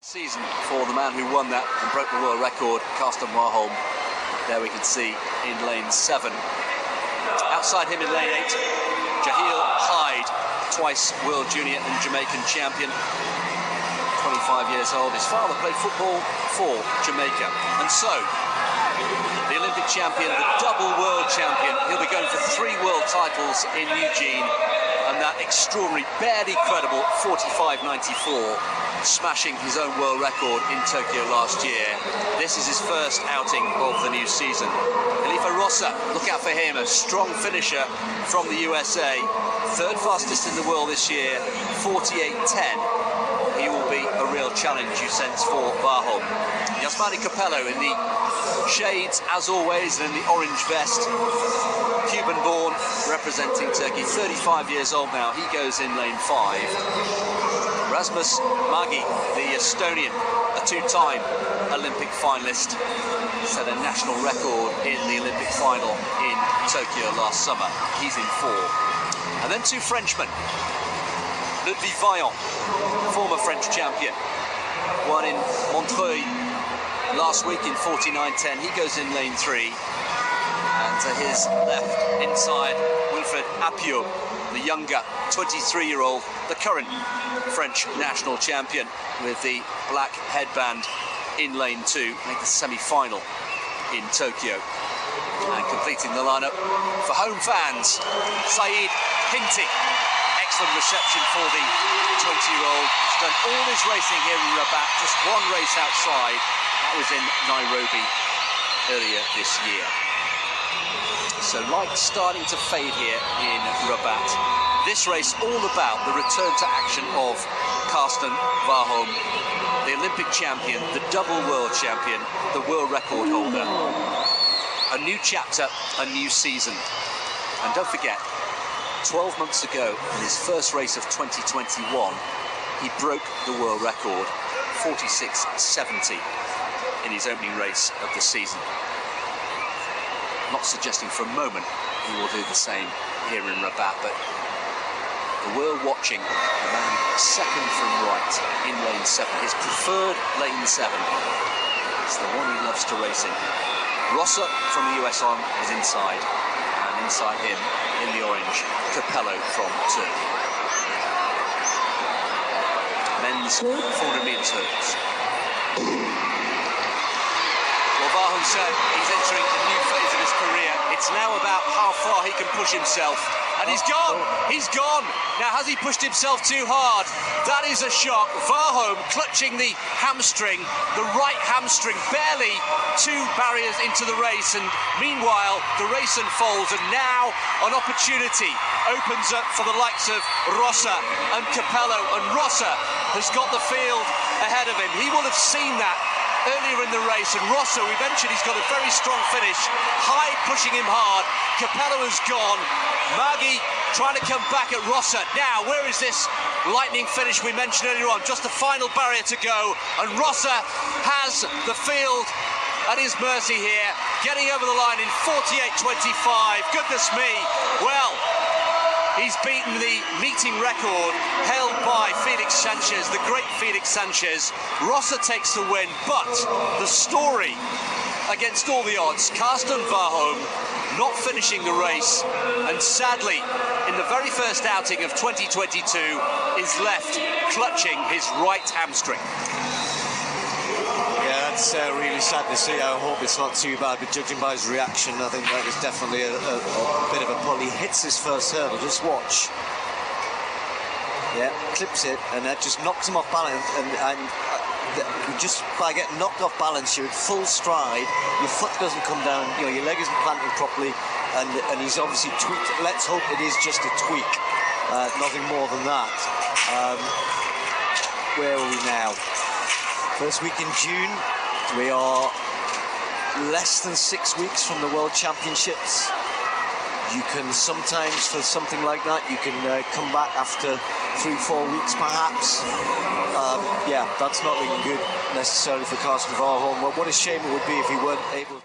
Season for the man who won that and broke the world record, Karsten Warholm. There we can see in lane 7. Outside him in lane 8, Jahil Hyde, twice world junior and Jamaican champion, 25 years old. His father played football for Jamaica, and so the Olympic champion, the double world champion, he'll be going for 3 world titles in Eugene, and that extraordinary, barely credible 45.94, smashing his own world record in Tokyo last year. This is his first outing of the new season. Khalifa Rossa, look out for him, a strong finisher from the USA, 3rd fastest in the world this year, 48.10. He will be a real challenge, you sense, for Warholm. Yasmani Capello in the shades, as always, and in the orange vest. Cuban-born, representing Turkey, 35 years old now. He goes in lane 5. Rasmus Magi, the Estonian, a 2-time Olympic finalist, set a national record in the Olympic final in Tokyo last summer. He's in 4. And then 2 Frenchmen. Ludwig Vaillant, former French champion, won in Montreuil last week in 49.10. He goes in lane 3. And to his left, inside, Wilfred Appiau, the younger 23-year-old, the current French national champion, with the black headband in lane 2, make the semi-final in Tokyo. And completing the lineup for home fans, Saeed Hinti. Excellent reception for the 20-year-old. He's done all his racing here in Rabat, just 1 race outside. That was in Nairobi earlier this year. So light starting to fade here in Rabat. This race all about the return to action of Karsten Warholm, the Olympic champion, the double world champion, the world record holder. A new chapter, a new season. And don't forget, 12 months ago, in his first race of 2021, he broke the world record, 46.70, in his opening race of the season. Not suggesting for a moment he will do the same here in Rabat, but the world watching the man second from right in lane 7, his preferred lane 7. It's the one he loves to race in. Rossa from the US on is inside, and inside him in the orange, Capello from Turkey. Men's 400 metres hurdles. Well, Warholm said he's entering a new phase of his career. It's now about how far he can push himself. And he's gone! He's gone! Now, has he pushed himself too hard? That is a shock. Warholm clutching the hamstring, the right hamstring, barely 2 barriers into the race. And meanwhile, the race unfolds. And now an opportunity opens up for the likes of Rossa and Capello. And Rossa has got the field ahead of him. He will have seen that earlier in the race, and Rossa, we mentioned, he's got a very strong finish. Hyde pushing him hard. Capello has gone. Magi trying to come back at Rossa. Now, where is this lightning finish we mentioned earlier on? Just the final barrier to go, and Rossa has the field at his mercy here, getting over the line in 48.25. Goodness me. Well, he's beaten the meeting record held by Felix Sanchez, the great Felix Sanchez. Rossa takes the win, but the story against all the odds, Karsten Warholm not finishing the race, and sadly, in the very first outing of 2022, is left clutching his right hamstring. Yeah, that's really sad to see. I hope it's not too bad, but judging by his reaction, I think that was definitely a bit of a pull. He hits his first hurdle, just watch. Yeah, clips it, and that just knocks him off balance, and just by getting knocked off balance, you're in full stride, your foot doesn't come down, you know, your leg isn't planted properly, and he's obviously tweaked. Let's hope it is just a tweak, nothing more than that. Where are we now? First week in June. We are less than 6 weeks from the World Championships. You can sometimes, for something like that, you can come back after 3-4 weeks perhaps. Yeah, that's not looking good necessarily for Karsten Warholm. Well, what a shame it would be if he weren't able